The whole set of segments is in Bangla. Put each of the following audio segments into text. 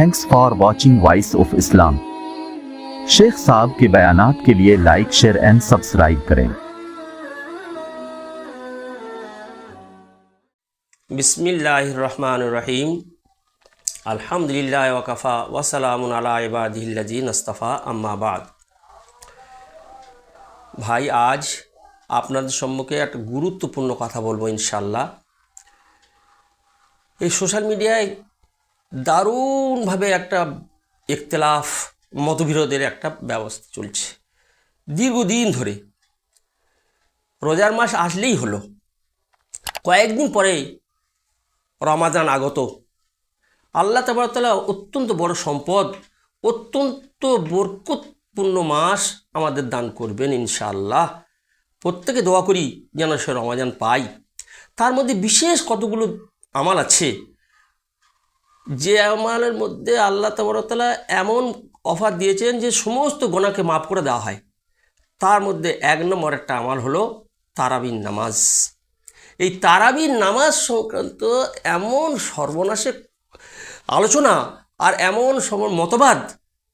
Thanks for watching Voice of Islam. शेख साहब के बयानात के लिए लाइक, शेयर एंड सब्सक्राइब करें। बिस्मिल्लाहिर्रहमानिर्रहीम। अल्हम्दुलिल्लाह वकफ़ा वसलामुन अला इबादिहिल्लज़ीना इस्तफ़ा अम्मा बाद। ভাই, আজ আপনাদের সম্মুখে একটা গুরুত্বপূর্ণ কথা বলবো ইনশাল্লাহ। এই সোশ্যাল মিডিয়ায় দারুণভাবে একটা ইখতিলাফ, মতবিরোধের একটা ব্যবস্থা চলছে দীর্ঘদিন ধরে। রোজার মাস আসলেই হলো, কয়েকদিন পরে রমাদান আগত। আল্লাহ তাবারক তাআলা অত্যন্ত বড় সম্পদ, অত্যন্ত বরকতপূর্ণ মাস আমাদের দান করবেন ইনশাআল্লাহ। প্রত্যেকে দোয়া করি যেন সে রমাদান পাই। তার মধ্যে বিশেষ কতগুলো আমাল আছে, যে আমালের মধ্যে আল্লাহ তাবারক তাআলা এমন অফার দিয়েছেন যে সমস্ত গুনাহকে মাফ করে দেওয়া হয়। তার মধ্যে এক নম্বর একটা আমাল হলো তারাবির নামাজ। এই তারাবির নামাজ সংক্রান্ত এমন সর্বনাশে আলোচনা আর এমন মতবাদ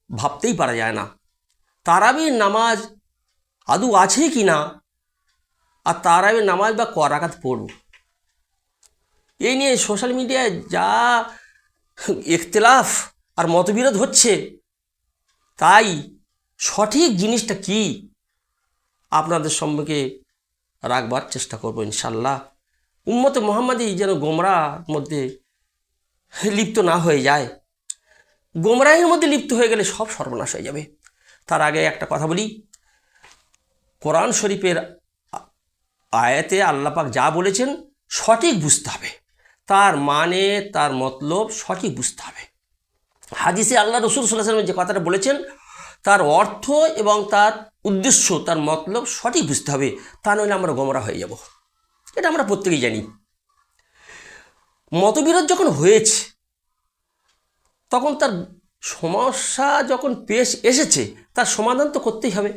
ভাবতেই পারা যায় না। তারাবির নামাজ আদৌ আছে কি না, আর তারাবির নামাজ বা ক রাকাত পড়ব, এই নিয়ে সোশ্যাল মিডিয়ায় যা ইখতিলাফ আর মতবিরোধ হচ্ছে, তাই সঠিক জিনিসটা কি আপনাদের সম্মুখে রাখবার চেষ্টা করব ইনশাল্লাহ। উম্মতে মুহাম্মাদি যেন গোমরাহর মধ্যে লিপ্ত না হয়ে যায়। গোমরাহের মধ্যে লিপ্ত হয়ে গেলে সব সর্বনাশ হয়ে যাবে। তার আগে একটা কথা বলি, কোরআন শরীফের আয়াতে আল্লাহ পাক যা বলেছেন সঠিক বুঝতে হবে, তার মানে তার মতলব সঠিক বুঝতে হবে। হাদিসে আল্লাহ রসুল সাল্লাল্লাহু আলাইহি ওয়াসাল্লাম যে কথাটা বলেছেন তার অর্থ এবং তার উদ্দেশ্য, তার মতলব সঠিক বুঝতে হবে, তা নইলে আমরা গোমরা হয়ে যাব। এটা আমরা প্রত্যেকেই জানি। মতবিরোধ যখন হয়েছে, তখন তার সমস্যা যখন পেশ এসেছে, তার সমাধান তো করতেই হবে।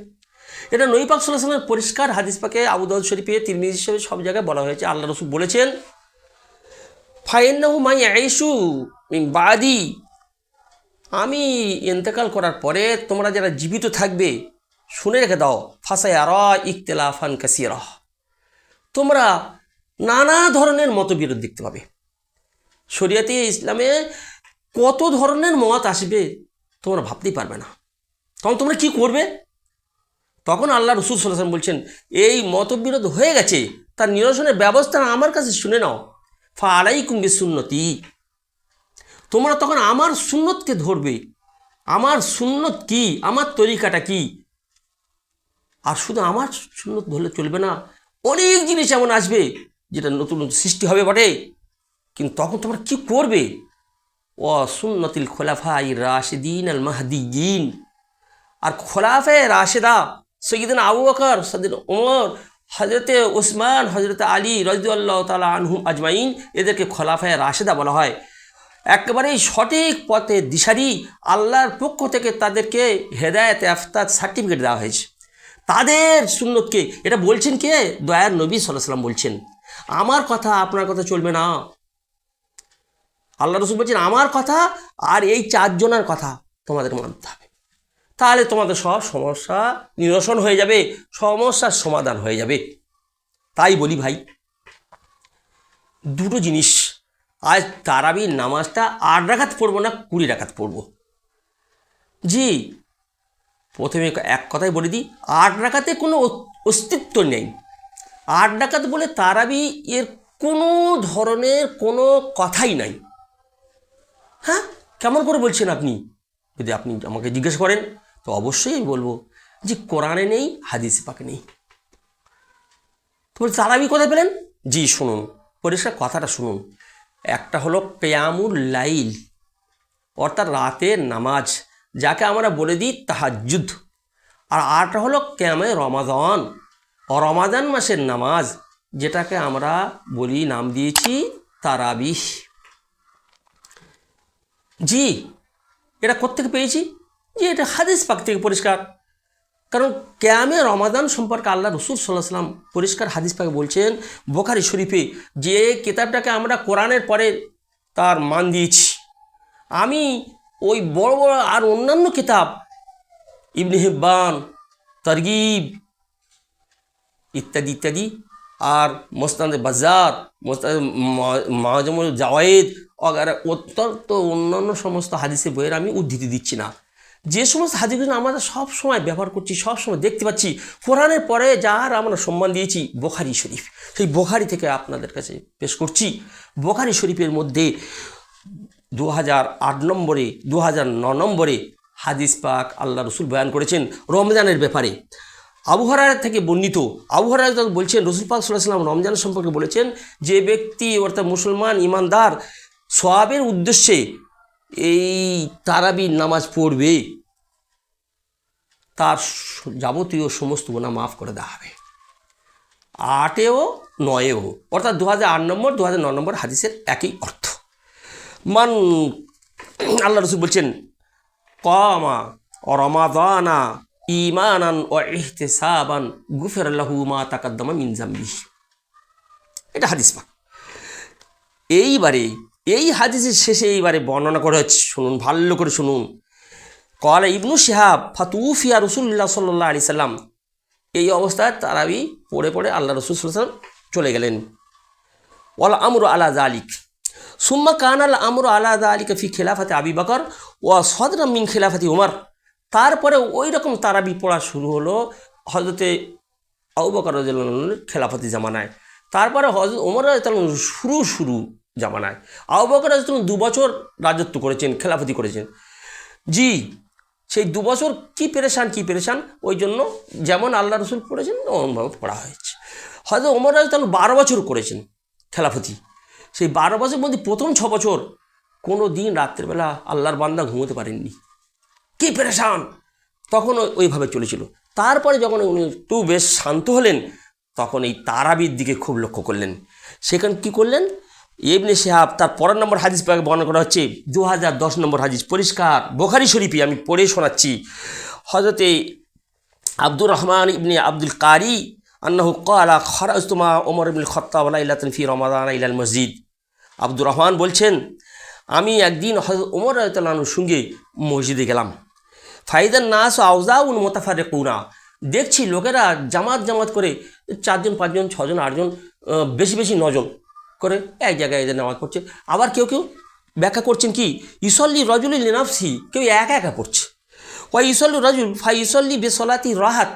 এটা নবী পাক সাল্লাল্লাহু আলাইহি ওয়াসাল্লামের পরিষ্কার হাদিস পাকে আবু দাউদ শরীফে, তিরমিজি শরীফে সব জায়গায় বলা হয়েছে। আল্লাহ রসুল বলেছেন, ফাইন্নাহু মান ইয়াইশু মিন বাদি, আমি ইন্তেকাল করার পরে তোমরা যারা জীবিত থাকবে, শুনে রেখে দাও, ফাসায়ারা ইখতিলাফান কাসীরা, তোমরা নানা ধরনের মতবিরোধ দেখতে পাবে। শরিয়াতে ইসলামে কত ধরনের মত আসবে তোমরা ভাবতেই পারবে না। তখন তোমরা কি করবে? তখন আল্লাহ রসুল সাল্লাল্লাহু আলাইহি ওয়াসাল্লাম বলছেন, এই মতবিরোধ হয়ে গেছে, তার নিরসনের ব্যবস্থা আমার কাছে শুনে নাও। ফা আলাইকুম বিসুন্নতি, তোমরা তখন আমার সুন্নতকে ধরবে। আমার সুন্নত কি, আমার তরিকাটা কি। আর শুধু আমার সুন্নত ধরলে চলবে না, অনেক জিনিস এমন আসবে যেটা নতুন নতুন সৃষ্টি হবে বটে, কিন্তু তখন তোমরা কি করবে? ও সুন্নতিল খোলাফাই রাশিদিন আল মাহদিয়িন, আর খোলাফায়ে রাশেদা সৈয়দনা আবু বকর, সৈয়দনা ওমর, হজরতে ওসমান, হজরতে আলী রাদিয়াল্লাহু তাআলা আনহুম আজমাইন, এদেরকে খোলাফায়ে রাশেদা বলা হয়। একেবারেই সঠিক পথে দিশারি, আল্লাহর পক্ষ থেকে তাদেরকে হেদায়েত ইয়াফতা সার্টিফিকেট দেওয়া হয়েছে। তাদের সুন্নতকে, এটা বলছেন কে? দয়ার নবী সাল্লাল্লাহু আলাইহি ওয়াসাল্লাম বলছেন। আমার কথা আপনার কথা চলবে না। আল্লাহ রসুল বলছেন, আমার কথা আর এই চারজনের কথা তোমাদের মানতে হবে, তাহলে তোমাদের সব সমস্যা নিরসন হয়ে যাবে, সমস্যার সমাধান হয়ে যাবে। তাই বলি ভাই, দুটো জিনিস, আজ তারাবির নামাজটা 8 রাকাত পড়বো না 20 রাকাত পড়বো? জি, প্রথমে এক কথাই বলে দিই, 8 রাকাতে কোনো অস্তিত্ব নেই। 8 রাকাত বলে তারাবি এর কোনো ধরনের কোনো কথাই নাই। হ্যাঁ, কেমন করে বলছেন আপনি? যদি আপনি আমাকে জিজ্ঞেস করেন তো অবশ্যই আমি বলবো যে কোরআনে নেই, হাদিসে পাকে নেই। তো বলছি তারাবি কোথায় পেলেন? জি শুনুন, পরিষ্কার কথাটা শুনুন। একটা হলো কিয়ামুল লাইল, অর্থাৎ রাতের নামাজ, যাকে আমরা বলে দিই তাহাজ্জুদ। আর আরটা হলো কিয়ামে রমাদান, রমাদান মাসের নামাজ, যেটাকে আমরা বলি, নাম দিয়েছি তারাবিহ। জি, এটা কোত্থেকে পেয়েছি? যে এটা হাদিস পাক থেকে পরিষ্কার। কারণ কিয়ামে রমাদান সম্পর্কে আল্লাহ রসুল সাল্লাল্লাহু আলাইহি ওয়াসাল্লাম পরিষ্কার হাদিস পাকে বলছেন, বুখারী শরীফে, যে কিতাবটাকে আমরা কোরআনের পরে তার মান দিয়েছি। আমি ওই বড় বড় আর অন্যান্য কিতাব ইবনে হিব্বান, তারগিব ইত্যাদি ইত্যাদি, আর মুসনাদে বাজ্জার, মুসনাদে মুআজামুল জাওয়ায়েদ অগারা অত্যন্ত অন্যান্য সমস্ত হাদিসের বইয়ের আমি উদ্ধৃতি দিচ্ছি না। যে সমস্ত হাদিসগুলো আমরা সব সময় ব্যবহার করছি, সব সময় দেখতে পাচ্ছি, কোরআনের পরে যার আমরা সম্মান দিয়েছি বুখারী শরীফ, সেই বুখারী থেকে আপনাদের কাছে পেশ করছি। বুখারী শরীফের মধ্যে 2008 নম্বরে 2009 নম্বরে হাদিস পাক আল্লাহ রসুল বয়ান করেছেন রমজানের ব্যাপারে। আবু হুরায়রা থেকে বর্ণিত, আবু হুরায়রা বলছেন রসুল পাক সাল্লাল্লাহু আলাইহি ওয়াসাল্লাম রমজান সম্পর্কে বলেছেন, যে ব্যক্তি অর্থাৎ মুসলমান ইমানদার সওয়াবের উদ্দেশ্যে এই তারাবির নামাজ পড়বে, তার যাবতীয় সমস্ত গুনাহ মাফ করে দেওয়া হবে। 8-এও 9-এও, অর্থাৎ 2008 নম্বর 2009 নম্বর হাদিসের একই অর্থ। মান আল্লাহ রসুল বলছেন, কামা রমাদানা ঈমানান ওয়া ইহতিসাবান গুফিরা লাহু মা তাকাদ্দামা মিন যামবিহি। এটা হাদিস পাক। এইবারে এই হাদিসের শেষে এইবারে বর্ণনা করা হচ্ছে, শুনুন, ভালো করে শুনুন। ক্বালা ইবনু শিহাব ফাতুফিয়া রাসূলুল্লাহ সাল্লাল্লাহু আলাইহি সাল্লাম। এই অবস্থায় তারাবি পড়ে পড়ে আল্লাহ রসুল সাল্লাল্লাহু আলাইহি ওয়াসাল্লাম চলে গেলেন। ওয়াল আমরু আলা যালিক সুম্মা কানাল আমরু আলা যালিকা ফি খিলাফাতি আবি বকর ওয়া সাদরা মিন খিলাফাতি উমর। তারপরে ওই রকম তারাবি পড়া শুরু হলো হযরতে আবু বকর রাদিয়াল্লাহু আনহুর খেলাফতি জামানায়, তারপরে হযরত ওমর রাদিয়াল্লাহু আনহু শুরু জামানায়। আবু বকর রাদিয়াল্লাহু আনহু 2 বছর রাজত্ব করেছেন, খেলাফতি করেছেন। জি, সেই 2 বছর কি পেরেশান, ওই জন্য যেমন আল্লাহ রসুল পড়েছেন ওমনভাবে পড়া হয়েছে। হয়তো ওমর রাদিয়াল্লাহু আনহু 12 বছর করেছেন খেলাফতি। সেই 12 বছরের মধ্যে প্রথম 6 বছর কোনো দিন রাত্রেবেলা আল্লাহর বান্দা ঘুমোতে পারেননি, কি পেরেশান, তখন ওইভাবে চলেছিল। তারপরে যখন উনি একটু বেশ শান্ত হলেন, তখন এই তারাবির দিকে খুব লক্ষ্য করলেন। সেখানে কি করলেন, ইবনে শিহাব তার পরের নম্বর হাদিস পাকে বর্ণনা করা হচ্ছে 2010 নম্বর হাদিস, পরিষ্কার বুখারী শরীফে, আমি পড়ে শোনাচ্ছি। হযরতে আব্দুর রহমান ইবনে আব্দুল কারি আন্নাহু ক্বালা খারাজতু মা ওমর ইবনুল খাত্তাব লাইলাতান ফি রমাদান ইলাল মসজিদ। আব্দুর রহমান বলছেন, আমি একদিন হযরত ওমর রাদিয়াল্লাহু আনহুর সঙ্গে মসজিদে গেলাম। ফাইদান নাস আওজাউন মুতাফারিকুনা, দেখছি লোকেরা জামাত করে 4 জন 5 জন 6 জন 8 জন বেশি 9 জন করে এক জায়গায় এদের নামাজ পড়ছে। আবার কেউ ব্যাখ্যা করছেন কি, ইসল্লি রজুল লিনাফসি, কেউ একা পড়ছে। ওয়া ইসল্লি রজুল ফা ইসল্লি বিসলাতি রাহাত,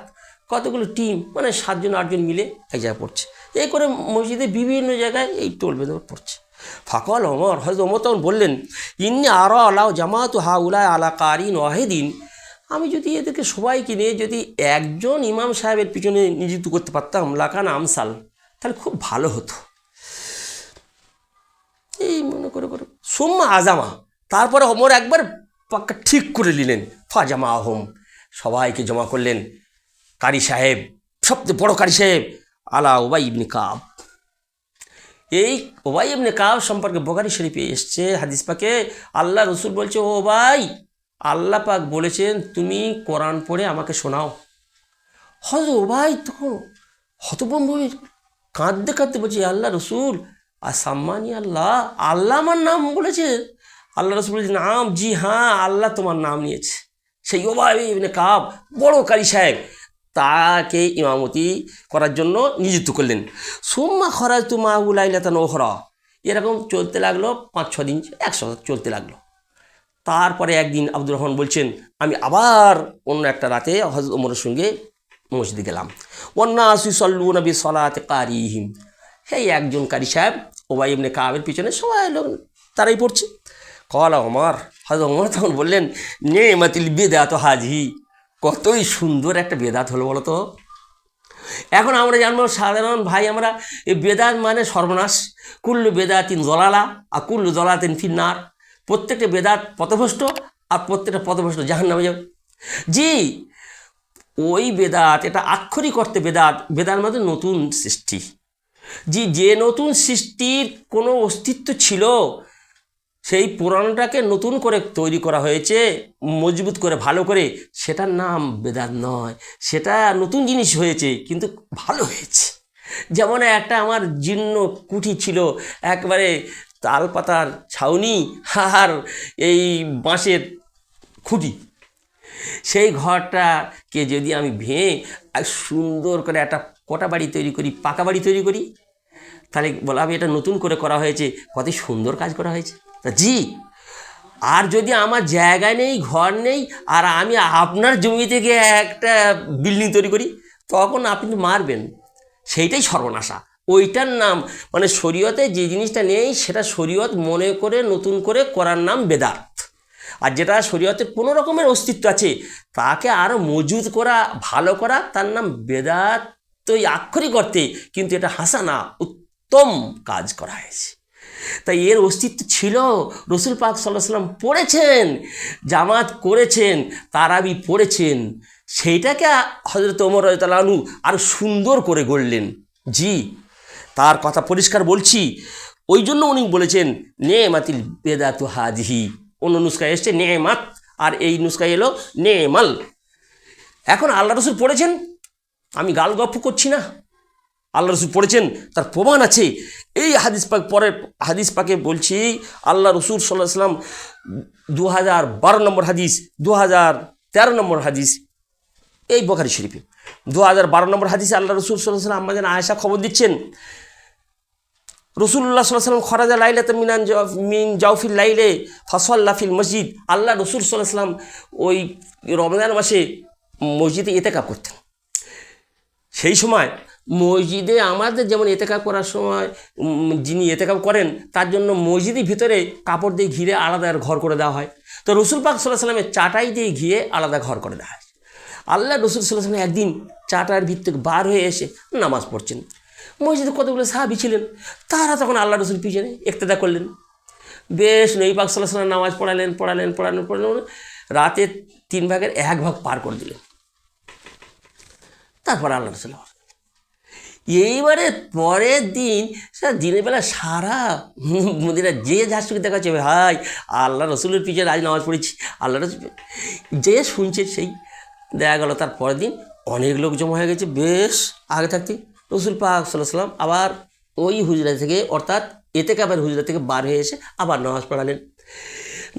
কতগুলো টিম মানে 7 জন 8 জন মিলে এক জায়গায় পড়ছে। এই করে মসজিদে বিভিন্ন জায়গায় এই টোল বেঁধে পড়ছে। ফাকাল ওমর, হযরত ওমর তখন বললেন, ইন্নী আরা আলাউ জামাতু হাউলা আলা কারিন ওয়াহিদিন, আমি যদি এদেরকে সবাইকে নিয়ে যদি একজন ইমাম সাহেবের পিছনে নিযুক্ত করতে পারতাম, লাকান আমসাল, তাহলে খুব ভালো হতো। এই মনে করে সুম্মা আজামা, তারপরে ওমর একবার পাক্কা ঠিক করে নিলেন। ফাজামা আহম, সবাইকে জমা করলেন। কারি সাহেব, সবচেয়ে বড় কারি সাহেব আলা উবাই ইবনে কাব। এই উবাই ইবনে কাব সম্পর্কে বুখারী শরীফে এসছে হাদিস পাকে, আল্লাহ রসুল বলছে, ও ভাই, আল্লাহ পাক বলেছেন তুমি কোরআন পড়ে আমাকে শোনাও। হযরত উবাই তখন হতভম্ব হয়ে কাঁদতে বলছে, আল্লাহ রসুল আসাম্মানি আল্লাহ আমার নাম বলেছে? আল্লাহ রসুল বলছে, নাম, জি হ্যাঁ, আল্লাহ তোমার নাম নিয়েছে। সেই উবাই ইবনে কাব বড় কারি সাহেব, তাকে ইমামতি করার জন্য নিযুক্ত করলেন। সুম্মা খরাজতু মাহু লাইলাতান উখরা, এরকম চলতে লাগলো 5-6 দিন, একসাথে চলতে লাগলো। তারপরে একদিন আব্দুর রহমান বলছেন, আমি আবার অন্য একটা রাতে হযরত ওমরের সঙ্গে মসজিদে গেলাম। ওয়ান্নাসু ইসাল্লুনা বিসলাতি কারিহিম, সেই একজন কারি সাহেব উবাই ইবনে কাবের পিছনে সবাই লোক তারাই পড়ছে। ক্বালা ওমর, হযরত ওমর তখন বললেন, নিমাতিল বিদআতু হাযিহি, কতই সুন্দর একটা বেদাত হলো বলো তো। এখন আমরা জানবো সাধারণ ভাই, আমরা এই বেদাত মানে সর্বনাশ। কুল্লু বেদাতিন জলালা আর কুল্লু জলাতিন ফিন্নার, প্রত্যেকটা বেদাত পথভ্রষ্ট আর প্রত্যেকটা পথভ্রষ্ট জাহান্নামে যাবে। জি, ওই বেদাত, এটা আক্ষরিক অর্থে বেদাত মানে নতুন সৃষ্টি। জি, যে নতুন সৃষ্টির কোনো অস্তিত্ব ছিল, সেই পুরানোটাকে নতুন করে তৈরি করা হয়েছে, মজবুত করে ভালো করে, সেটার নাম বেদাত নয়। সেটা নতুন জিনিস হয়েছে কিন্তু ভালো হয়েছে। যেমন একটা আমার জীর্ণ কুঠি ছিল, একবারে তাল পাতার ছাউনি আর এই বাঁশের খুঁটি, সেই ঘরটাকে যদি আমি ভেঙে আর সুন্দর করে একটা কোটা বাড়ি তৈরি করি, পাকা বাড়ি তৈরি করি, তাহলে বলা হবে এটা নতুন করে করা হয়েছে, কত সুন্দর কাজ করা হয়েছে। তা জি, আর যদি আমার জায়গা নেই, ঘর নেই, আর আমি আপনার জমি থেকে একটা বিল্ডিং তৈরি করি, তখন আপনি মারবেন, সেইটাই সর্বনাশা। ওইটার নাম মানে শরীয়তে যে জিনিসটা নেই সেটা শরীয়ত মনে করে নতুন করে করার নাম বেদাত। আর যেটা শরীয়তের কোনো রকমের অস্তিত্ব আছে তাকে আরও মজুদ করা, ভালো করা, তার নাম বেদাত। তো এই আক্ষরিক অর্থে কিন্তু এটা হাসানা, উত্তম কাজ করা হয়েছে। তাই এর অস্তিত্ব ছিল। রসুল পাক সাল্লাল্লাহু আলাইহি ওয়াসাল্লাম পড়েছেন, জামাত করেছেন, তারাবি পড়েছেন, সেইটাকে হযরত ওমর রাদিয়াল্লাহু আনহু আরও সুন্দর করে গড়লেন। জি, তার কথা পরিষ্কার বলছি। ওই জন্য উনি বলেছেন নেমাতিল বেদাতু হাদিহি। অন্য নুস্কায় এসছে নেমাত, আর এই নুস্কায় এলো নেমাল। এখন আল্লাহ রসুল পড়েছেন, আমি গাল গপ্প করছি না, আল্লাহ রসুল পড়েছেন, তার প্রমাণ আছে। এই হাদিস পাক, পরের হাদিস পাকে বলছি, আল্লাহ রসুল সাল্লাল্লাহু আলাইহি ওয়াসাল্লাম 2012 নম্বর হাদিস, 2013 নম্বর হাদিস, এই বুখারী শরীফে 2012 নম্বর হাদিসে আল্লাহ রসুল সাল্লাল্লাহু আলাইহি ওয়াসাল্লাম আমাদের আয়েশা খবর দিচ্ছেন, রসুল্লাহ সাল্লাল্লাহু আলাইহি ওয়াসাল্লাম খরাজা লাইলাতা মিন জাওফিল লাইলে ফাসাল্লা ফিল মসজিদ। আল্লাহ রসুল সাল্লাল্লাহু আলাইহি ওয়াসাল্লাম ওই রমজান মাসে মসজিদে ইতিকাফ করতেন। সেই সময় মসজিদে আমাদের যেমন ইতিকাফ করার সময় যিনি ইতিকাফ করেন তার জন্য মসজিদের ভিতরে কাপড় দিয়ে ঘিরে আলাদা ঘর করে দেওয়া হয়। তো রসুল পাক সাল্লাল্লাহু আলাইহি ওয়াসাল্লামের চাটাই দিয়ে ঘিরে আলাদা ঘর করে দেওয়া হয়। আল্লাহ রসুল সাল্লাল্লাহু আলাইহি ওয়াসাল্লাম একদিন চাটার ভিতর থেকে বার হয়ে এসে নামাজ পড়ছেন। মসজিদে কতগুলো সাহাবী ছিলেন, তারা তখন আল্লাহ রসুল পিছনে ইক্তেদা করলেন। বেশ নবী পাক সাল্লাল্লাহু আলাইহি ওয়াসাল্লাম নামাজ পড়ালেন, রাতে 3 ভাগের 1 ভাগ পার করে দিলেন। তারপর আল্লাহ রসুল এইবারে পরের দিন দিনের বেলা সারা মদিনা যে যার সঙ্গে দেখাচ্ছে, ভাই আল্লাহ রসুলের পিছনে আজ নামাজ পড়েছি, আল্লাহ রসুল যে শুনছে সেই দেখা গেল তার পরের দিন অনেক লোক জমা হয়ে গেছে। বেশ আগে থাকতে রসুল পাক সাল্লাল্লাহু আলাইহি ওয়াসাল্লাম আবার ওই হুজরা থেকে, অর্থাৎ ইতিকাফের হুজরা থেকে বার হয়ে এসে আবার নামাজ পড়ালেন।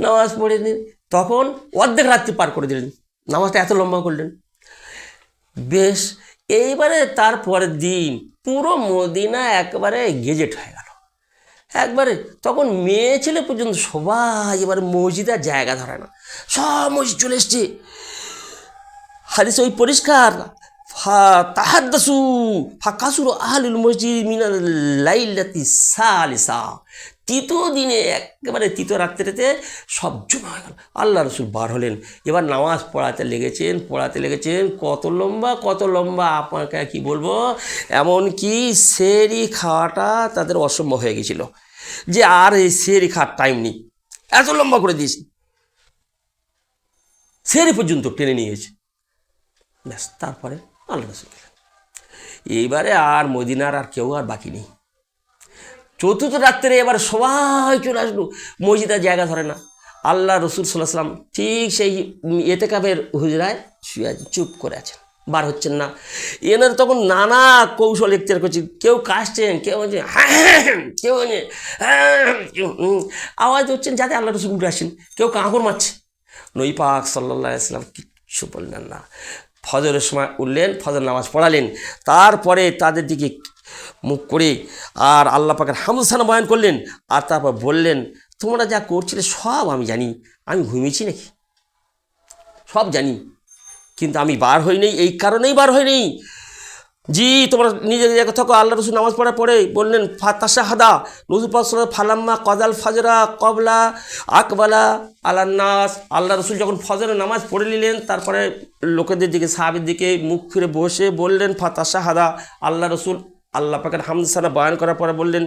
নামাজ পড়ে নিন, তখন অর্ধেক রাত্রি পার করে দিলেন, নামাজটা এত লম্বা করলেন। বেশ এইবারে তার পরের দিন পুরো মদিনা একেবারে গেজেট হয়ে গেল একবারে। তখন মেয়ে ছেলে পর্যন্ত সবাই এবার মসজিদের জায়গা ধরে না, সব মসজিদ চলে এসছে। হাদিস ওই পরিষ্কার, তাহাদ্দাসু ফাকাসুরু আহলুল মসজিদ মিনাল লাইলাতি সালিসা। তৃতীয় দিনে একেবারে তৃতীয় রাত্রিতে সব জমা হয়ে গেল। আল্লাহ রসুল বার হলেন, এবার নামাজ পড়াতে লেগেছেন। কত লম্বা আপনাকে কি বলবো, এমনকি সেহরি খাওয়াটা তাদের অসম্ভব হয়ে গেছিল, যে আর এই সেহরি খাওয়ার টাইম নেই, এত লম্বা করে দিয়েছে, সেহরি পর্যন্ত টেনে নিয়ে গেছে। ব্যাস তারপরে আল্লাহ রসুল এইবারে আর মদিনার আর কেউ আর বাকি নেই। চতুর্থ রাত্রে এবার সবাই চলে আসলো, মসজিদের জায়গা ধরে না। আল্লাহ রসুল সাল্লাল্লাহু আলাইহি ওয়াসাল্লাম ঠিক সেই ইতিকাফের হুজরায় শুয়ে চুপ করে আছেন, বার হচ্ছেন না। এনার তখন নানা কৌশল ইখতিয়ার করছে, কেউ কাশছেন, কেউ কেউ আওয়াজ হচ্ছেন যাতে আল্লাহ রসুল উঠে আসেন, কেউ কাঁকর মারছে। নবী পাক সাল্লাল্লাহু আলাইহি ওয়াসাল্লাম কিচ্ছু বললেন না। ফজরের সময় উঠলেন, ফজর নামাজ পড়ালেন, তারপরে তাদের দিকে মুখ করে আর আল্লাহ পাকের হামদসানা বয়ান করলেন, আর তারপর বললেন, তোমরা যা করছিলে সব আমি জানি, আমি ঘুমিয়েছি নাকি, সব জানি, কিন্তু আমি বার হই নেই, এই কারণেই বার হই নেই। জি, তোমরা নিজের জায়গা থাকো। আল্লাহ রসুল নামাজ পড়ার পরে বললেন ফাতাশাহাদা রসুল পাক ফালাম্মা কদাল ফাজরা কবলা আকবালা আলান্নাস। আল্লাহ রসুল যখন ফজরের নামাজ পড়ে নিলেন, তারপরে লোকেদের দিকে, সাহাবের দিকে মুখ ফিরে বসে বললেন ফাতাশাহাদা। আল্লাহ রসুল আল্লাহ পাকের হামদসানা বয়ান করার পরে বললেন,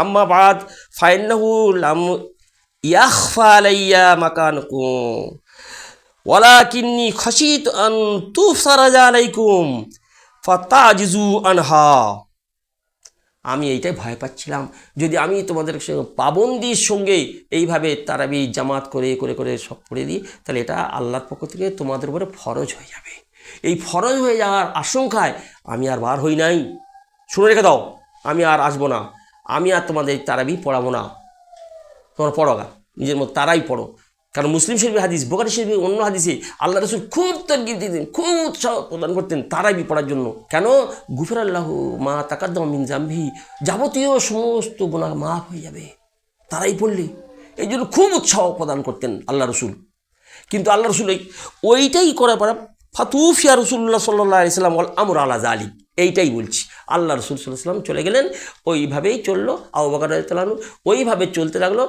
আম্মা বাদ ফাইন্নাহু লাম ইয়াখফা আলাইয়া মাকানুকুম ওয়ালাকিন্নী খাশিতু আন তুফসারাজা আলাইকুম ফাতাজিজু আনহা। আমি এইটাই ভয় পাচ্ছিলাম, যদি আমি তোমাদের পাবন্দির সঙ্গে এইভাবে তারাবি জামাত করে সব পড়ে দিই, তাহলে এটা আল্লাহর পক্ষ থেকে তোমাদের উপরে ফরজ হয়ে যাবে। এই ফরজ হয়ে যাওয়ার আশঙ্কায় আমি আর বার হই নাই। শুনে রেখে দাও, আমি আর আসবো না, আমি আর তোমাদের তারাবি পড়াবো না। তোমরা পড়ো গা, নিজের মতো তারাই পড়ো। কারণ মুসলিম শরীফের হাদিস, বুখারী শরীফের অন্য হাদিসে আল্লাহ রসুল খুব তরগিব দিতেন, খুব উৎসাহ প্রদান করতেন তারাবি পড়ার জন্য। কেন? গুফিরাল্লাহু মা তাকাদ্দামা মিন জামবি, যাবতীয় সমস্ত গুনাহ মাফ হয়ে যাবে তারাই পড়লে। এই জন্য খুব উৎসাহ প্রদান করতেন আল্লাহ রসুল। কিন্তু আল্লাহ রসুল ওইটাই করার পর ফাতুফিয়া রসুল্লাহ সাল্লাল্লাহু আলাইহি সাল্লাম ওয়াল আমরু আলা যালিক, এইটাই বলছি। আল্লাহ রসুল সাল্লাল্লাহু আলাইহি সাল্লাম চলে গেলেন, ওইভাবেই চললো। আবু বকর রাদিয়াল্লাহু আনহু ওইভাবে চলতে লাগলো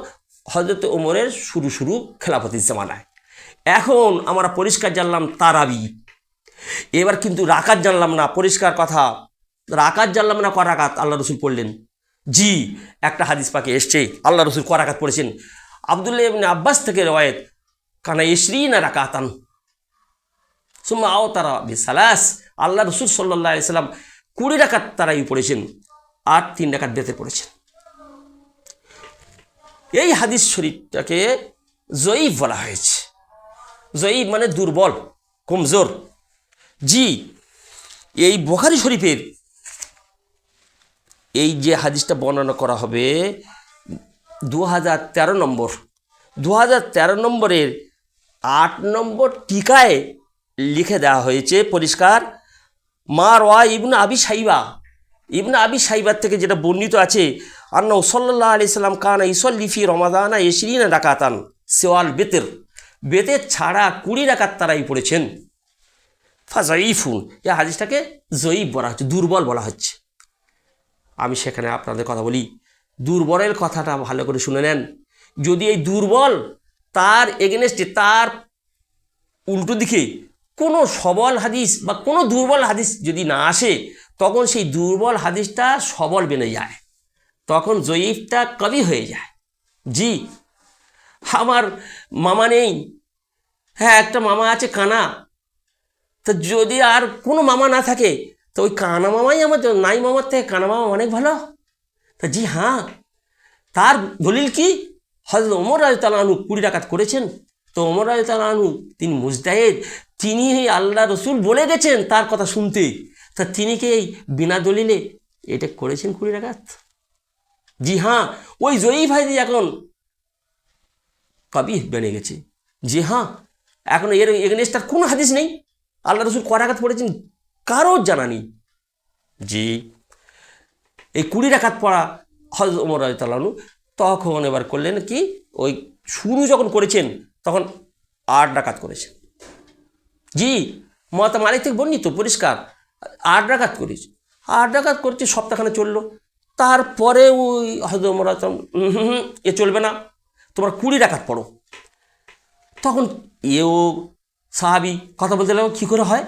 হযরত ওমরের শুরু খেলাফতের জামানায়। এখন আমরা পরিষ্কার জানলাম তারাবি, এবার কিন্তু রাকাত জানলাম না। পরিষ্কার কথা, রাকাত জানলাম না কয় রাকাত আল্লাহ রসুল পড়লেন। জি, একটা হাদিস পাকে এসছে আল্লাহ রসুল কয় রাকাত পড়েছেন। আব্দুল্লাহ ইবনে আব্বাস থেকে রওয়ায়াত, কানা ইশরিনা রাকাতান সুম্মা আওতারা বিসালাস, আল্লাহ রসুল সাল্লাল্লাহু আলাইহি সাল্লাম 20 রাকাত তারাবি পড়েছেন আর 3 রাকাত বেতে পড়েছেন। এই হাদিস শরীফটাকে জয়ীফ বলা হয়েছে। জয়ীফ মানে দুর্বল, কমজোর। জি, এই বুখারী শরীফের এই যে হাদিসটা বর্ণনা করা হবে 2013 নম্বর, 2013 নম্বরের 8 নম্বর টিকায় লিখে দেওয়া হয়েছে পরিষ্কার, মা রওয়া ইবনে আবি সাইবার থেকে যেটা বর্ণিত আছে, আন্নাহু সাল্লাল্লাহু আলাইহি সাল্লাম কানা ইউসাল্লি ফি রমাদানা 20 রাকাতান সিওয়াল বিতর, বেতের ছাড়া 20 রাকাত তারাই পড়েছেন। ফাজাইফুন, এই হাদিসটাকে জয়ীফ বলা হচ্ছে, দুর্বল বলা হচ্ছে। আমি সেখানে আপনাদের কথা বলি, দুর্বলের কথাটা ভালো করে শুনে নেন। যদি এই দুর্বল তার এগেনস্টে, তার উল্টো দিকে কোনো সবল হাদিস বা কোনো দুর্বল হাদিস যদি না আসে, তখন সেই দুর্বল হাদিসটা সবল বেনে যায়, তখন জয়ীফটা কবি হয়ে যায়। জি, আমার মামা নেই, হ্যাঁ একটা মামা আছে কানা, তো যদি আর কোনো মামা না থাকে তো ওই কানা মামাই আমার জন্য, নাই মামার থেকে কানা মামা অনেক ভালো। তা জি হ্যাঁ, তার দলিল কি? হযরত ওমর রাদিয়াল্লাহু আনহু 20 রাকাত করেছেন। তো ওমর রাদিয়াল্লাহু আনহু তিনি মুজতাহিদ, তিনি আল্লাহ রসুল বলে গেছেন তার কথা শুনতে, তা তিনি কি এই বিনা দলিলে এটা করেছেন 20 রাকাত? জি হ্যাঁ, ওই জয়ীফ হাদিস এখন কবি বেনে গেছে। জি হ্যাঁ, এখন এর এগেনস্ট আর কোনো হাদিস নেই। আল্লাহ রসুল কয় রাকাত পড়েছেন কারোর জানা নেই। জি, এই 20 রাকাত পড়া হযরত ওমর রাদিয়াল্লাহু আনহু তখন এবার করলেন কি, ওই শুরু যখন করেছেন তখন 8 রাকাত করেছেন। জি, মুয়াত্তা মালিক থেকে বর্ণিত পরিষ্কার 8 রাকাত করেছে। 8 রাকাত করছে, সপ্তাহখানে চললো। তারপরে ওই হযরত ওমর এ চলবে না, তোমরা 20 রাকাত পড়ো। তখন এও সাহাবি কথা বলতে লাগলো, কী করে হয়?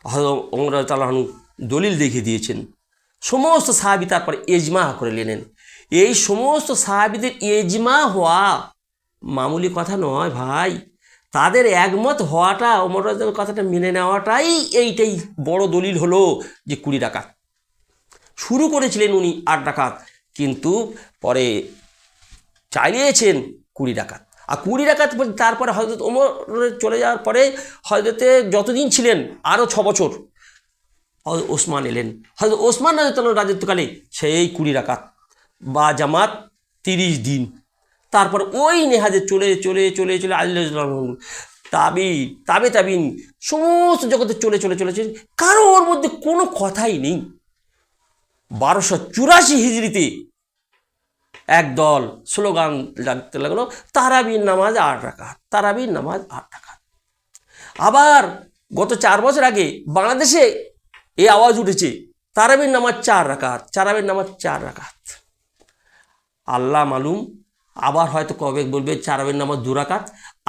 হযরত ওমর রাদিয়াল্লাহু আনহু দলিল দেখিয়ে দিয়েছেন। সমস্ত সাহাবি তারপরে এজমা করে নিলেন। এই সমস্ত সাহাবিদের এজমা হওয়া মামুলি কথা নয় ভাই, তাদের একমত হওয়াটা, ওমর রাদিয়াল্লাহু কথাটা মেনে নেওয়াটাই এইটাই বড় দলিল হলো যে 20 রাকাত। শুরু করেছিলেন উনি 8 রাকাত, কিন্তু পরে চালিয়েছেন 20 রাকাত। আর 20 রাকাত তারপরে হযরত ওমর চলে যাওয়ার পরে হযরতে যতদিন ছিলেন আরও 6 বছর হযরত ওসমান এলেন। হযরত ওসমান রাদিয়াল্লাহু রাজত্বকালে সেই 20 রাকাত বা জামাত 30 দিন। তারপর ওই নেহাজে চলে চলে চলে চলে তাবিন সমস্ত জগতে চলে চলে চলেছে, কারোর মধ্যে কোনো কথাই নেই। 1284 হিজরিতে একদল স্লোগান লাগতে লাগলো, তারাবির নামাজ 8 রাকাত, তারাবির নামাজ 8 রাকাত। আবার গত 4 বছর আগে বাংলাদেশে এই আওয়াজ উঠেছে, তারাবির নামাজ 4 রাকাত, তারাবির নামাজ 4 রাকাত। আল্লাহ মালুম, আবার হয়তো কবে বলবে তারাবির নামাজ 2 রাকাত,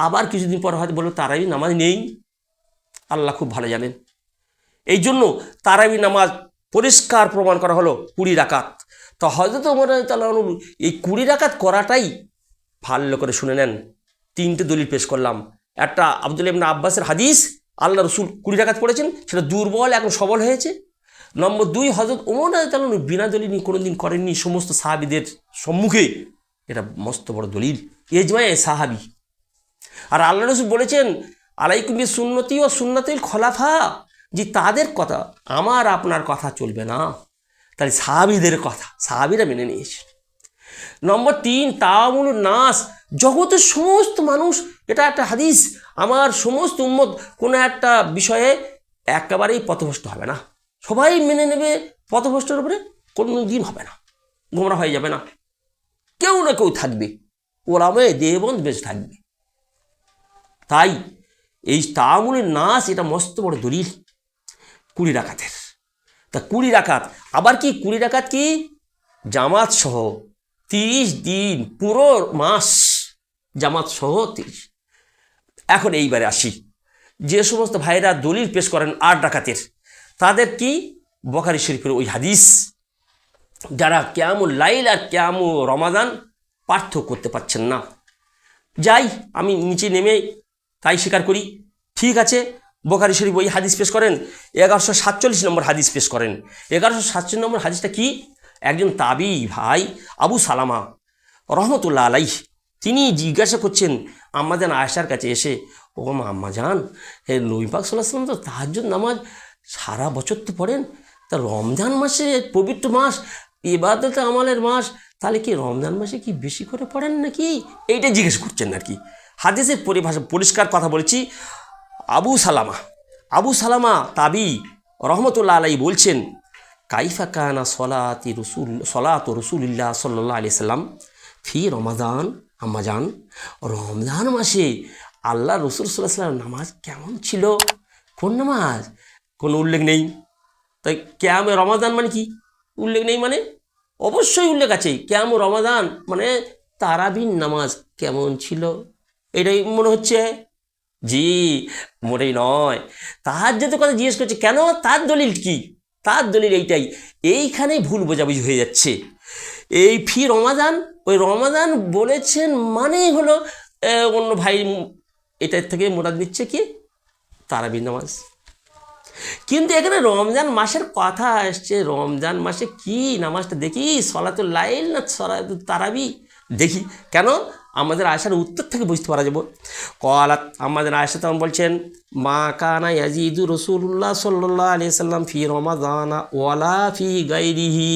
আবার কিছুদিন পর হয়তো বলবে তারাবির নামাজ নেই। আল্লাহ খুব ভালো জানেন। এই জন্য তারাবির নামাজ পরিষ্কার প্রমাণ করা হলো 20 রাকাত। তো হযরত ওমর রাদিয়াল্লাহু আনহু এই 20 রাকাত করাটাই ভালো করে শুনে নেন। 3টে দলিল পেশ করলাম। একটা আব্দুল্লাহ ইবনে আব্বাসের হাদিস, আল্লাহ রসুল 20 রাকাত পড়েছেন, সেটা দুর্বল এখন সবল হয়েছে। নম্বর 2, হযরত ওমর রাদিয়াল্লাহু আনহু বিনা দলিল কোনোদিন করেননি সমস্ত সাহাবিদের সম্মুখে, এটা মস্ত বড় দলিল, এজমায়ে সাহাবি। আর আল্লাহ রসুল বলেছেন, আলাইকুম বিসুন্নতি ও সুন্নাতিল খলাফা, যে তাদের কথা, আমার আপনার কথা চলবে না। তাহলে সাহাবিদের কথা সাহাবিরা মেনে নিয়েছে। নম্বর 3, তাওয়ামুন নাস, জগতের সমস্ত মানুষ, এটা একটা হাদিস, আমার সমস্ত উম্মত কোনো একটা বিষয়ে একেবারেই পথভ্রষ্ট হবে না, সবাই মেনে নেবে, পথভ্রষ্টের উপরে কোনো দিন হবে না, গোমরা হয়ে যাবে না, কেউ না কেউ থাকবে, ওলামায়ে দেওবন্দ বেঁচে থাকবে। তাই এই তাওয়ামুন নাস এটা মস্ত বড় দলিল 20 রাকাতের। তা 20 রাকাত, আবার কি 20 রাকাত কি জামাত সহ 30 দিন, পুরো মাস জামাত সহ 30। এখন এইবারে আসি, যে সমস্ত ভাইরা দলিল পেশ করেন 8 রাকাতের, তাদের কি বুখারী শরীফের ওই হাদিস, যারা কিয়ামুল লাইল আর কিয়ামুল রমাদান পার্থক্য করতে পারছেন না, যাই আমি নিচে নেমে তাই স্বীকার করি, ঠিক আছে, বুখারী শরীফ ওই হাদিস পেশ করেন, 1147 নম্বর হাদিস পেশ করেন। 1147 নম্বর হাদিসটা কি, একজন তাবি ভাই আবু সালামা রহমতুল্লাহ আলাইহ, তিনি জিজ্ঞাসা করছেন আমাদের আয়েশার কাছে এসে, ও আম্মা জান, হে নবী পাক সাল্লাল্লাহু আলাইহি ওয়াসাল্লাম তো তাহাজ্জুদ নামাজ সারা বছর তো পড়েন, তা রমজান মাসে পবিত্র মাস, ইবাদতে আমালের মাস, তাহলে কি রমজান মাসে কি বেশি করে পড়েন নাকি, এইটা জিজ্ঞেস করছেন আর কি। হাদিসের পরিভাষা পরিষ্কার কথা বলেছি, আবু সালামা তাবি রহমতুল্লাহ আলাইহি বলছেন, কাইফা কানা সলাতু রসুলিল্লাহ সাল্লাল্লাহু আলাইহি সাল্লাম ফি রমাদান, আম্মাজান রমজান মাসে আল্লাহ রসুল সাল্লাল্লাহু আলাইহি সাল্লাম নামাজ কেমন ছিল, কোন নামাজ, কোনো উল্লেখ নেই। তাই কিয়ামে রমাদান মানে কি, উল্লেখ নেই মানে অবশ্যই উল্লেখ আছে, কিয়ামে রমাদান মানে তারাবির নামাজ কেমন ছিল, এটাই মনে হচ্ছে, জি মোটেই নয়। তাহাজ্জুদের কথা জিজ্ঞেস করছে কেন, তার দলিল কি, তার দলিল এইটাই, এইখানেই ভুল বোঝাবুঝি হয়ে যাচ্ছে। এই ফি রমাদান, ওই রমাদান বলেছেন মানেই হলো অন্য ভাই এটার থেকে মোরাদ নিচ্ছে কি তারাবির নামাজ, কিন্তু এখানে রমজান মাসের কথা আসছে, রমজান মাসে কি নামাজটা দেখি, সলাতুল লাইল না সলাতুল তারাবি দেখি, কেন আমাদের আয়েশার উত্তর থেকে বুঝতে পারা যাব। কলাত, আমাদের আয়েশা তখন বলছেন, মা কানা ইয়াজিদু রাসূলুল্লাহ সাল্লাল্লাহু আলাইহি সাল্লাম ফি রমাদানা ওয়ালা ফি গায়রিহি।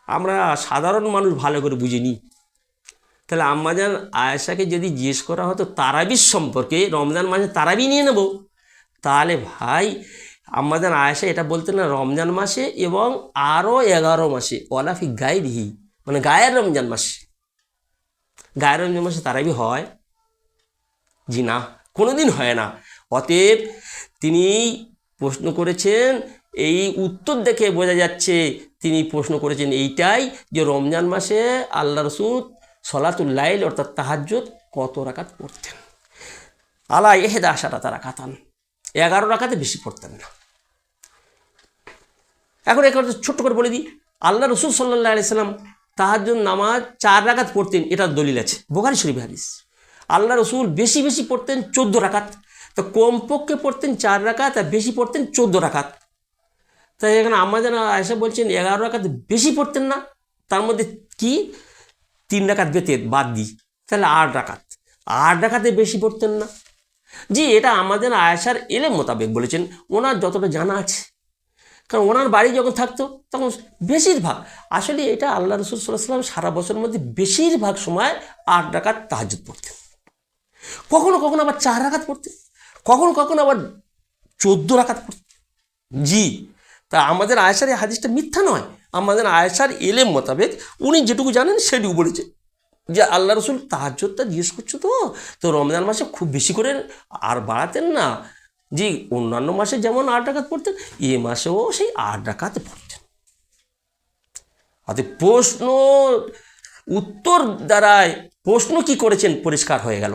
আমরা সাধারণ মানুষ ভালো করে বুঝিনি, তাহলে আমাদের আয়েশাকে যদি জিজ্ঞেস করা হতো তারাবির সম্পর্কে, রমজান মাসে তারাবি নিয়ে নেব, তাহলে ভাই আমাদের আয়েশা এটা বলতেন না রমজান মাসে এবং আরও 11 মাসে, ওয়ালা ফি গায়রিহি মানে গায়ের রমজান মাসে, গায়ের রমজান মাসে তারাবি হয়, জি না, কোনোদিন হয় না। অতএব তিনি প্রশ্ন করেছেন, এই উত্তর দেখে বোঝা যাচ্ছে তিনি প্রশ্ন করেছেন এইটাই যে রমজান মাসে আল্লাহ রসুল সলাতুল লাইল অর্থাৎ তাহাজ্জুদ কত রাকাত পড়তেন, আলা 11 রাকাতান, 11 রাকাতে বেশি পড়তেন না। এখন একটা ছোট্ট করে বলে দিই, আল্লাহ রসুল সাল্লাল্লাহু আলাইহি সাল্লাম তাহাজ্জুদ নামাজ 4 রাকাত পড়তেন, এটার দলিল আছে বুখারী শরীফ হাদিস। আল্লাহ রসুল বেশি বেশি পড়তেন 14 রাকাত, তো কমপক্ষে পড়তেন 4 রাকাত আর বেশি পড়তেন 14 রাকাত। তাই এখানে আমাদের আয়েশা বলছেন 11 রাকাত বেশি পড়তেন না, তার মধ্যে কি 3 রাকাত বাদ দিই, তাহলে 8 রাকাত, 8 রাকাতে বেশি পড়তেন না। জি, এটা আমাদের আয়েশার এলেম মোতাবেক বলেছেন, ওনার যতটা জানা আছে, কারণ ওনার বাড়ি যখন থাকতো তখন বেশিরভাগ, আসলে এটা আল্লাহ রসুল সাল্লাল্লাহু আলাইহি ওয়াসাল্লাম সারা বছরের মধ্যে বেশিরভাগ সময় 8 রাকাত তাহাজ্জুদ পড়তেন, কখনো কখনো আবার 4 রাকাত পড়তেন, কখনো কখনো আবার 14 রাকাত পড়তেন। জি, তা আমাদের আয়েশার এই হাদিসটা মিথ্যা নয়, আমাদের আয়েশার এলেম মোতাবেক উনি যেটুকু জানেন সেটুকু বলেছে যে আল্লাহ রসুল তাহাজ্জুদটা জিজ্ঞেস করছো, তো রমজান মাসে খুব বেশি করে আর বাড়াতেন না, জি অন্যান্য মাসে যেমন 8 রাকাত পড়তেন এ মাসেও সেই 8 রাকাতে পড়তেন। অর্থাৎ প্রশ্ন উত্তর দ্বারায় প্রশ্ন কি করেছেন পরিষ্কার হয়ে গেল।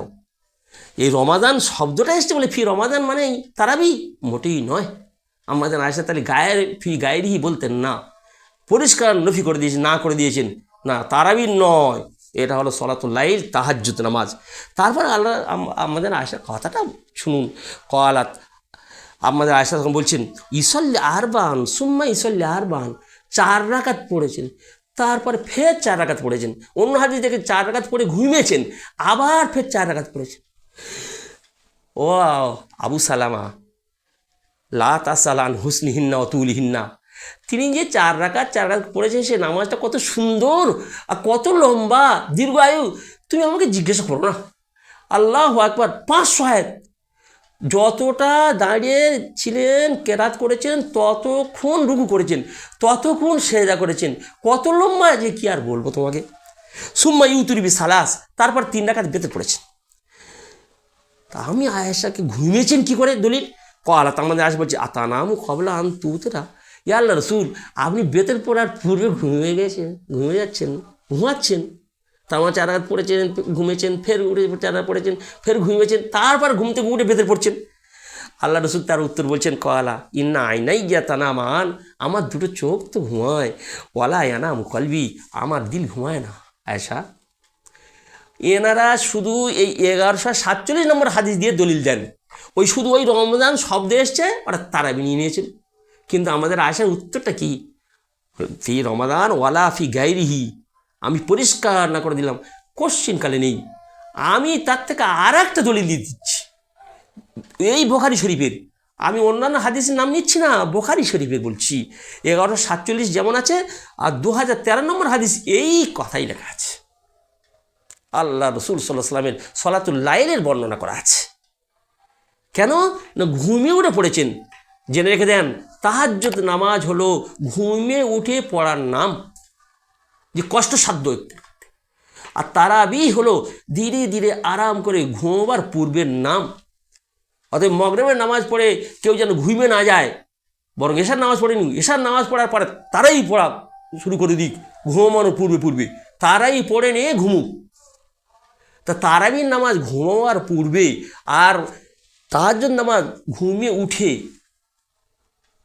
এই রমাদান শব্দটা এসছে বলে ফি রমাদান মানে তারাবি মোটেই নয়, আমাদের আয়েশা তাহলে ফি গায়েরই বলতেন না, পরিষ্কার নফি করে দিয়েছেন, না করে দিয়েছেন, না তারাবি নয়, এটা হলো সলাতুল লাইল তাহাজ্জুদ নামাজ। তারপর আল্লাহ আমাদের আয়েশার কথাটা শুনুন, কলাত, আমাদের আয়েশা তখন বলছেন, ইসল্লি আরবান সুম্মা ইসল্লি আরবান, 4 রাকাত পড়েছেন, তারপরে ফের 4 রাকাত পড়েছেন, অন্য হাদিস দেখে 4 রাকাত পড়ে ঘুমিয়েছেন, আবার ফের 4 রাকাত পড়েছেন। ও আবু সালামা, লা তাসাল আন হুসনিহিন্না ও তুলিহিন্না, তিনি যে চার রাকাত পড়েছেন, সে নামাজটা কত সুন্দর আর কত লম্বা দীর্ঘায়ু, তুমি আমাকে জিজ্ঞাসা করো না। আল্লাহু আকবার, 500 আয়াত, যতটা দাঁড়িয়ে ছিলেন কেরাত করেছেন, ততক্ষণ রুকু করেছেন, ততক্ষণ সেজদা করেছেন, কত লম্বা যে কি আর বলবো তোমাকে। সুম্মা ইউতুরিবি সালাস, তারপর 3 রাকাত বেতর পড়েছেন। তা আমি আয়েশাকে ঘুমিয়েছেন কি করে দলিল? কলা, তার মধ্যে আয়েশা বলছে আতানামু কবলা আন তুতরা, ইয়া আল্লাহ রাসূল, আপনি বেতের পড়ার পূর্বে ঘুমিয়ে ঘুমাচ্ছেন। তার মানে 4 রাকাত পড়েছেন, ঘুমিয়েছেন, ফের উঠে 4 রাকাত পড়েছেন, ফের ঘুমিয়েছেন, তারপর ঘুম থেকে উঠে বেতের পড়ছেন। আল্লাহ রসুল তার উত্তর বলছেন, কলা ইন্না আইনাই গিয়া তানামান, আমার দুটো চোখ তো ঘুমায়, ওয়ালা ইয়ানা মুকলবি, আমার দিল ঘুমায় না। আয়েশা, এনারা শুধু এই 1147 নম্বর হাদিস দিয়ে দলিল দেন, ওই শুধু ওই রমজান শব্দে এসছে, ওরা তারাবি নিয়ে নিয়েছেন। কিন্তু আমাদের আয়েশার উত্তরটা কি? ফি রমাদান ওয়ালা ফি গাইরিহি, আমি পরিষ্কার না করে দিলাম, কোশ্চিনকালে নেই। আমি তার থেকে আর একটা দলিল দিয়ে দিচ্ছি, এই বুখারী শরীফের, আমি অন্যান্য হাদিসের নাম নিচ্ছি না, বুখারী শরীফের বলছি। 1147 যেমন আছে, আর 2013 নম্বর হাদিস এই কথাই লেখা আছে। আল্লাহ রসুল সাল্লাল্লাহু আলাইহি ওয়াসাল্লামের সলাতুল লাইলের বর্ণনা করা আছে। কেন না ঘুমিয়ে উঠে পড়েছেন। জেনে রেখে দেন, তাহাজ্জুদ নামাজ হলো ঘুমিয়ে উঠে পড়ার নাম, যে কষ্টসাধ্য। আর তারাবি হলো ধীরে ধীরে আরাম করে ঘুমোবার পূর্বের নাম। অতএব মাগরিবের নামাজ পড়ে কেউ যেন ঘুমিয়ে না যায়, বরং এশার নামাজ পড়েনি, এশার নামাজ পড়ার পরে তারাই পড়া শুরু করে দিক, ঘুমানোর পূর্বে তারাই পড়ে নিয়ে ঘুমুক। তা তারাবির নামাজ ঘুমাবার পূর্বে আর তাহাজ্জুদ নামাজ ঘুমিয়ে উঠে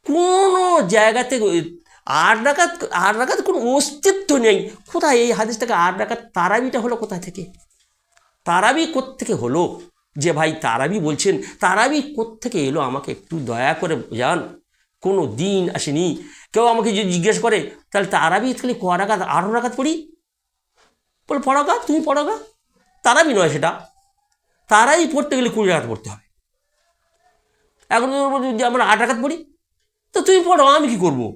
কোনো জায়গাতে 8 রাকাত কোনো অস্তিত্ব নেই। কোথায় এই হাদিসটাকে 8 রাকাত তারাবিটা হলো কোথায় থেকে? তারাবি কোত্থেকে হলো? যে ভাই তারাবি বলছেন, তারাবি কোত্থেকে এলো আমাকে একটু দয়া করে বোঝান। কোনো দিন আসেনি। কেউ আমাকে যদি জিজ্ঞেস করে তাহলে তারাবি খালি ক রাকাত? 8 রাকাত পড়ি। বলে পড়ো গা, তুমি পড়ো গা। তারাবি নয় সেটা, তারাই পড়তে গেলে 20 রাকাত পড়তে হবে। এখন যদি আমরা 8 রাকাত পড়ি, তো তুমি পড়ো, আমি কি করবো?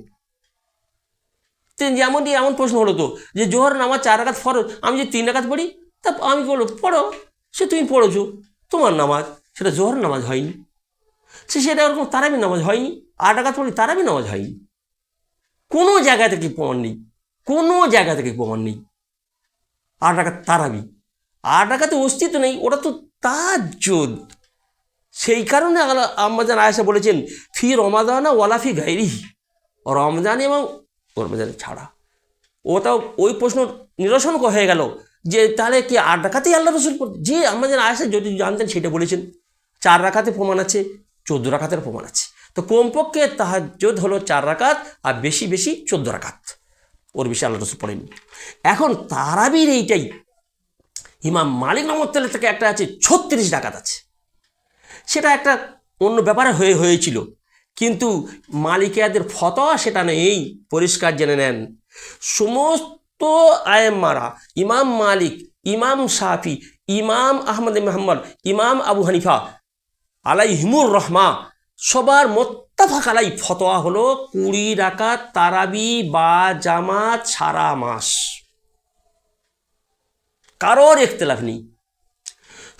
যেমন এমন প্রশ্ন হলো তো, যে জোহর নামাজ 4 রাকাত ফরজ, আমি যে 3 রাকাত পড়ি, তা আমি বলবো পড়ো, সে তুমি পড়েছো, তোমার নামাজ, সেটা জোহর নামাজ হয়নি, সেটা ওরকম তারাবি নামাজ হয়নি। 8 রাকাত পড়ি, তারাবি নামাজ হয়নি। কোনো জায়গা থেকে প্রমাণ নেই, কোনো জায়গা থেকে প্রমাণ নেই 8 রাকাত তারাবি। 8 রাকাতে অস্তিত্ব নেই, ওটা তো তাহাজ্জুদ। সেই কারণে আম্মাজান আয়েশা বলেছেন, ফি রমাদানা ওয়ালা ফি গায়রিহি, রমজান এবং রমজানে ছাড়া। ওটাও ওই প্রশ্ন নিরসন হয়ে গেল, যে তাহলে কি 8 রাকাতেই আল্লাহ রসুল পড়তেন? যে আম্মাজান আয়েশা যদি জানতেন সেটা বলেছেন। 4 রাকাতে প্রমাণ আছে, 14 রাকাতের প্রমাণ আছে। তো কমপক্ষে তাহাজ্জুদ হলো 4 রাকাত, আর বেশি 14 রাকাত, ওর বেশি আল্লাহ রসুল পড়েনি। এখন তারাবির এইটাই ইমাম মালিক রহমতুল্লাহ থেকে একটা আছে 36 রাকাত আছে। সেটা একটা অন্য ব্যাপারে হয়েছিল, কিন্তু মালিকিয়াদের ফতোয়া সেটা নেই, পরিষ্কার জেনে নেন। সমস্ত আয়েম্মারা, ইমাম মালিক, ইমাম শাফি, ইমাম আহমদ মুহাম্মদ, ইমাম আবু হানিফা আলাইহিমুর রহমা, সবার মোত্তাফাক আলাই ফতোয়া হলো 20 রাকাত তারাবি বা জামাত সারা মাস, কারোর ইখতিলাফ নেই।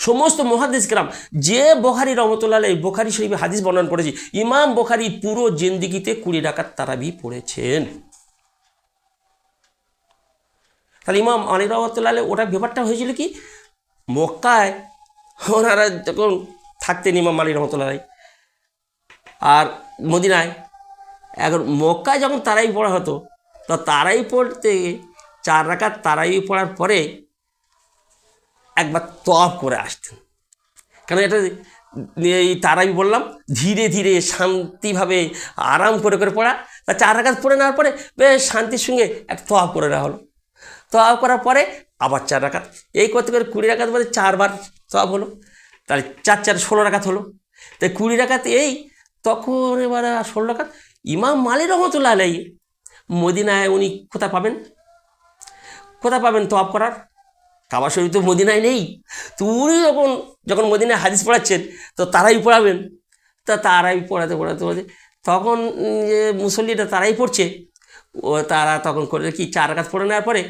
সমস্ত মুহাদ্দিস কেরাম, যে বুখারী রহমতুল্লাহ আলাইহি বুখারী শরীফে হাদিস বর্ণনা করেছে, ইমাম বুখারী পুরো জিন্দেগিতে 20 রাকাত তারাবি পড়েছেন। তাহলে ইমাম আলী রহমতুল্লাহ আলাইহি ওটা ব্যাপারটা হয়েছিল কি, মক্কায় ওনারা যখন থাকতেন ইমাম আলী রহমতুল্লাহ আলাইহি, আর মদিনায়, এখন মক্কায় যখন তারাবি পড়া হতো, তো তারাবি পড়তে 4 রাকাত তারাবি পড়ার পরে একবার তওয়াফ করে আসতেন। কেন এটা এই তারাবি বললাম, ধীরে ধীরে শান্তিভাবে আরাম করে পড়া। তা 4 রাকাত পড়ে নেওয়ার পরে বেশ শান্তির সঙ্গে এক তওয়াফ করে নেওয়া হলো। তওয়াফ করার পরে আবার 4 রাকাত, এই করতে করে 20 রাকাত বলে 4 বার তওয়াফ হলো, তাহলে 4 4 16 রাকাত হলো। তাই 20 রাকাত এই, তখন এবার 16 রাকাত। ইমাম মালিক রহমতুল্লাহ আলাইহি মদিনায় উনি কোথায় পাবেন তওয়াফ করার? কাবা শরীফ তো মদিনায় নেই। তো উনি যখন মদিনায় হাদিস পড়াচ্ছেন, তো তারাই পড়াবেন। তা তারাই পড়াতে তখন যে মুসল্লিরা তারাই পড়ছে, তারা তখন করে কি 4 রাকাত পড়ে নেওয়ার পরে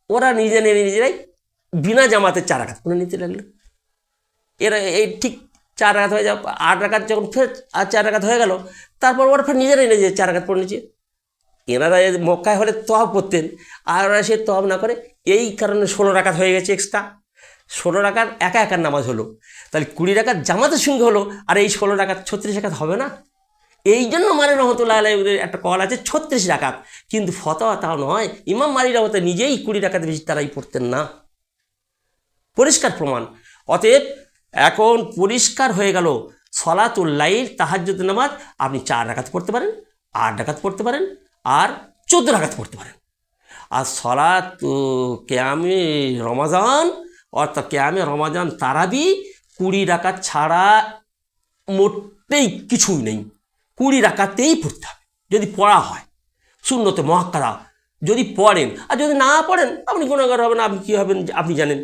ওরা নিজেরাই বিনা জামাতে 4 রাকাত পড়ে নিতে লাগলো। এরা এই ঠিক 4 রাকাত হয়ে যাও, 8 রাকাত যখন ফের আর 4 রাকাত হয়ে গেল, তারপর ওরা ফের নিজেরাই 4 রাকাত পড়ে নিচ্ছে। এনারা মক্কায় হলে তওয়াব করতেন, আর ওরা সে তওয়াব না করে, এই কারণে 16 রাকাত হয়ে গেছে এক্সট্রা। 16 রাকাত একা একার নামাজ হলো, তাহলে 20 রাকাত জামাতের সঙ্গে হলো, আর এই 16 রাকাত 36 রাকাত হবে না? এই জন্য মানে রহমতুল্লাহ আলাইহির একটা কল আছে 36 রাকাত, কিন্তু ফতোয়া তা নয়। ইমাম মালিক রহমতুল্লাহ নিজেই 20 রাকাত বেশি তারাই পড়তেন না, পরিষ্কার প্রমাণ। অতএব এখন পরিষ্কার হয়ে গেল, সলাতুল লাইল তাহাজ্জুদ নামাজ আপনি 4 রাকাত পড়তে পারেন, 8 রাকাত পড়তে পারেন, আর 14 রাকাত পড়তে পারেন। আর সলাত কিয়ামে রমাজান অর্থাৎ কিয়ামে রমাজান তারাবি 20 রাকাত ছাড়া মোটেই কিছুই নেই, 20 রাকাতেই পড়তে হবে যদি পড়া হয়, সুন্নতে মুআক্কাদা যদি পড়েন। আর যদি না পড়েন আপনি গুনাহগার হবেন, আপনি কী হবেন আপনি জানেন।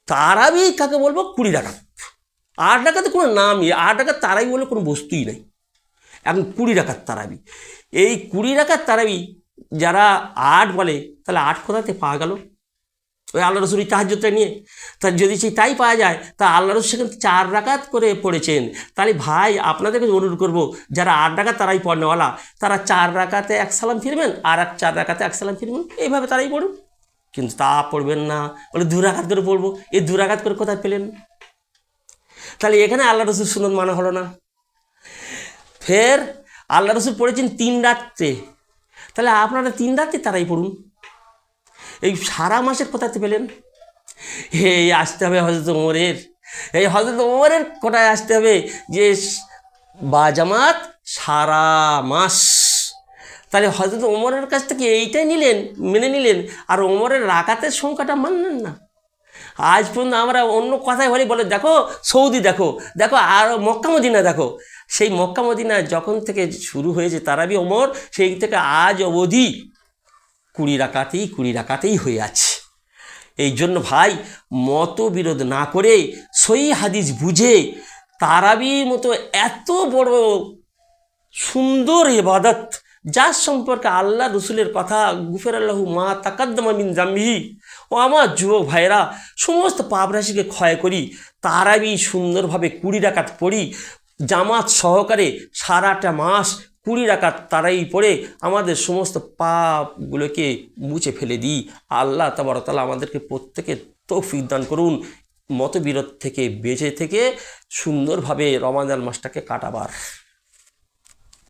তারাবি কাকে বলবো? 20 রাকাত। 8 রাকাতে কোনো নামই, 8 রাকাত তারাবি বলে কোনো বস্তুই নাই। এখন 20 রাকাত তারাবি, এই 20 রাকাত তারাবি যারা 8 বলে, তাহলে 8 কোথাতে পাওয়া গেল? ওই আল্লাহ রসুল তাহাজ্জুদটা নিয়ে। তা যদি সেই তাই পাওয়া যায়, তা আল্লাহ রসুল সেখানে 4 রাকাত করে পড়েছেন। তাহলে ভাই আপনাদেরকে অনুরোধ করব, যারা 8 রাকাত তারাই পড়নেওয়ালা, তারা 4 রাকাতে 1 সালাম ফিরবেন, আর 4 রাকাতে 1 সালাম ফিরবেন, এইভাবে তারাই পড়ুন। কিন্তু তা পড়বেন না, বলে 2 রাকাত করে পড়বো। এই 2 রাকাত করে কোথায় পেলেন? তাহলে এখানে আল্লাহ রসুল সুন্নত মানা হলো না। ফের আল্লাহ রসুল পড়েছেন 3 রাত্রে, তাহলে আপনারা 3 রাত্রে তারাই পড়ুন। এই সারা মাসের কোথাতে পেলেন? এই আসতে হবে হজরত ওমরের, এই হজরত ওমরের কোটায় আসতে হবে যে বাজামাত সারা মাস। তাহলে হজরত ওমরের কাছ থেকে এইটাই নিলেন, মেনে নিলেন, আর ওমরের রাকাতের সংখ্যাটা মানলেন না। আজ পর্যন্ত আমরা অন্য কথায় হলে বলে দেখো সৌদি, দেখো দেখো আর মক্কা মদিনা দেখো। সেই মক্কা মদিনা যখন থেকে শুরু হয়েছে তারাবি ওমর, সেই থেকে আজ অবধি 20 রাকাতেই হয়ে আছে। এই জন্য ভাই মতবিরোধ না করে সহি হাদিস বুঝে তারাবির মতো এত বড় সুন্দর ইবাদত, যার সম্পর্কে আল্লাহ রসুলের কথা গুফিরাল্লাহু মা তাকাদ্দামা মিন জামবিহি, ও আমার যুবক ভাইরা সমস্ত পাপ রাশিকে ক্ষয় করি, তারাবি সুন্দরভাবে 20 রাকাত পড়ি, জামাত সহকারে সারাটা মাস 20 রাকাত তারাই পড়ে আমাদের সমস্ত পাপগুলোকে মুছে ফেলে দিই। আল্লাহ তাবারক ওয়া তাআলা আমাদেরকে প্রত্যেকে তৌফিক দান করুন, মতবিরোধ থেকে বেঁচে থেকে সুন্দরভাবে রমাদান মাসটাকে কাটাবার।